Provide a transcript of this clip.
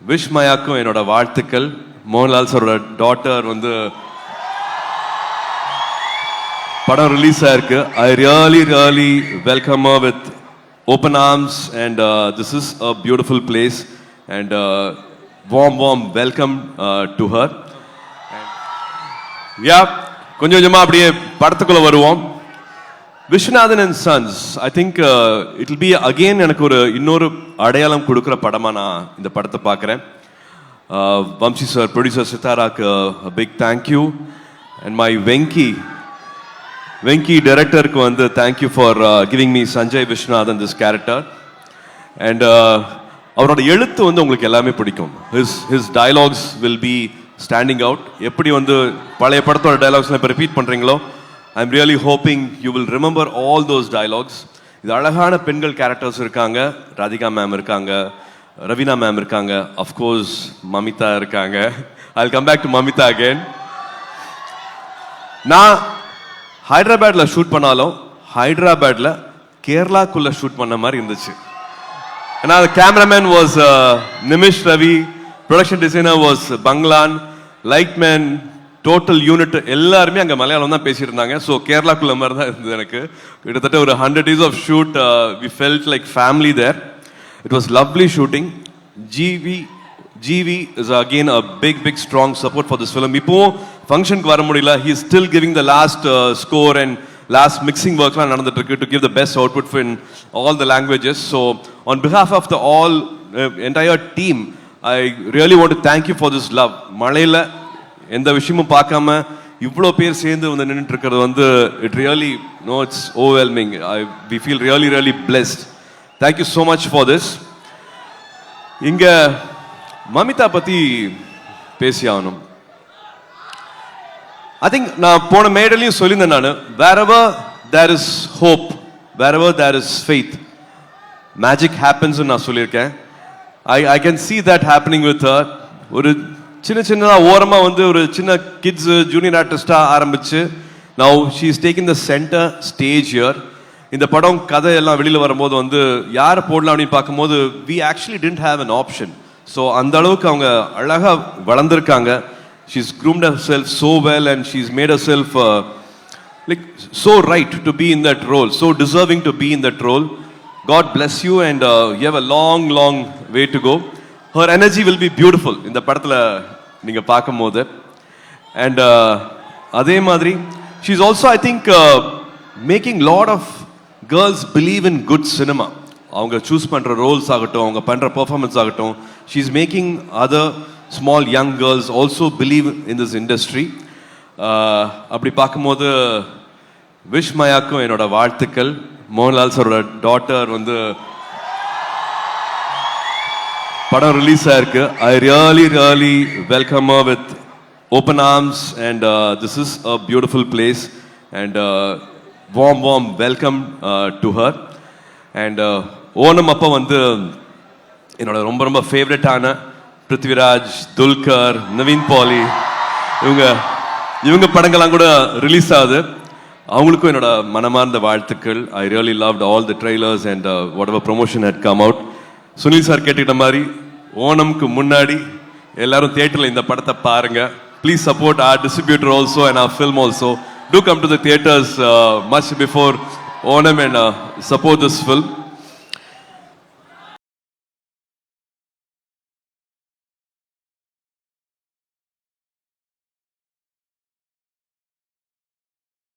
Wish மாயாக்கும் என்னோட வாழ்த்துக்கள். மோகன்லால் சாரோட டாட்டர் வந்து படம் ரிலீஸ் ஆயிருக்கு. I really welcome her with open arms and this is a beautiful place and warm welcome to her. கொஞ்சம் கொஞ்சமா அப்படியே படத்துக்குள்ள வருவோம். Viswanathan and sons, I think it will be again எனக்கு ஒரு இன்னொரு அடையாளம் கொடுக்குற படமா நான் இந்த படத்தை பார்க்குறேன். வம்சி சார், ப்ரொடியூசர் சித்தாராக்கு big thank you. And my Venky டைரக்டருக்கு வந்து thank you for giving me Sanjay Viswanathan this character. And அவரோட எழுத்து வந்து உங்களுக்கு எல்லாமே பிடிக்கும். His dialogues will be standing out. எப்படி வந்து பழைய படத்தோட டயலாக்ஸ்லாம் இப்போ ரிப்பீட் பண்ணுறீங்களோ, I am really hoping you will remember all those dialogues. இது அழகான பெண்கள் கேரக்டர்ஸ் இருக்காங்க. ராதிகா மேம் இருக்காங்க, ரவீனா மேம் இருக்காங்க, அஃப்கோர்ஸ் மமிதா இருக்காங்க. I will come back to Mamitha again. நான் ஹைதராபாத்தில் ஷூட் பண்ணாலும் ஹைதராபாத்தில் கேரளாக்குள்ளே ஷூட் பண்ண மாதிரி இருந்துச்சு. ஏன்னா cameraman was Nimish Ravi, production designer was Banglan, light man, total unit எல்லாருமே அங்கே மலையாளம் தான் பேசியிருந்தாங்க. ஸோ கேரளாக்குள்ள மாதிரி தான் இருந்தது எனக்கு. கிட்டத்தட்ட ஒரு 100 days of shoot. We felt like family there. It was lovely shooting. GV is again a big strong support for this film. இப்போவும் ஃபங்க்ஷனுக்கு வர முடியல. He is still giving the last score and last mixing ஒர்க்லாம் நடந்துட்டு இருக்கு to give the best output in all the languages. So on behalf of the all entire team, I really want to thank you for this love. மழையில் எந்த விஷயமும் பார்க்காம இவ்வளோ பேர் சேர்ந்து வந்து நின்றுட்டு இருக்கிறது வந்து it really it's overwhelming. We feel really blessed. Thank you so much for this. இங்கே மமிதா பற்றி பேசி ஆகணும். ஐ திங்க் நான் போன மேடையிலையும் சொல்லியிருந்தேன். நான் wherever there is hope, wherever there is faith, magic happens நான் சொல்லியிருக்கேன். I can see that happening with her. ஒரு சின்னதா ஓரமா வந்து ஒரு சின்ன கிட்ஸ் ஜூனியர் ஆர்டிஸ்டா ஆரம்பிச்சு now she is taking the center stage here. இந்த படம் கதை எல்லாம் வெளியில வரும்போது வந்து யாரை போடலாம் அப்படின்னு பார்க்கும்போது we actually didn't have an option. So அந்த அளவுக்கு அவங்க அழகா வளர்ந்துருக்காங்க. she's groomed herself so well and she's made herself like so right to be in that role, so deserving to be in that role. God bless you and you have a long way to go. Her energy will be beautiful இந்த படத்தில் நீங்க பார்க்கும்போது. And அதே மாதிரி she is also I think making lot of girls believe in good cinema. அவங்க choose பண்ற Rolle's ஆகட்டும், அவங்க பண்ற பெர்ஃபார்மன்ஸ் ஆகட்டும், she is making other small young girls also believe in this industry. அப்படி பார்க்கும்போது விஷ் மாயாக்கும் என்னோட வாழ்த்துக்கள். மோகன்லால் சாரோட டாட்டர் வந்து படம் ரிலீஸ் ஆயிருக்கு. I really welcome her with open arms and this is a beautiful place and warm welcome to her. and Onam அப்போ வந்து என்னோட ரொம்ப ஃபேவரட்டான பிருத்விராஜ், துல்கர், நவீன் பாலி இவங்க படங்கள்லாம் கூட ரிலீஸ் ஆகுது. அவங்களுக்கும் என்னோட மனமார்ந்த வாழ்த்துக்கள். I really loved all the trailers and whatever promotion had come out. Sunil sir கேட்டுக்கிட்ட மாதிரி ஓணம்க்கு முன்னாடி எல்லாரும் தியேட்டரில் இந்த படத்தை பாருங்க. Please support our distributor also and our film also. Do come to the theaters much before Onam and support this film.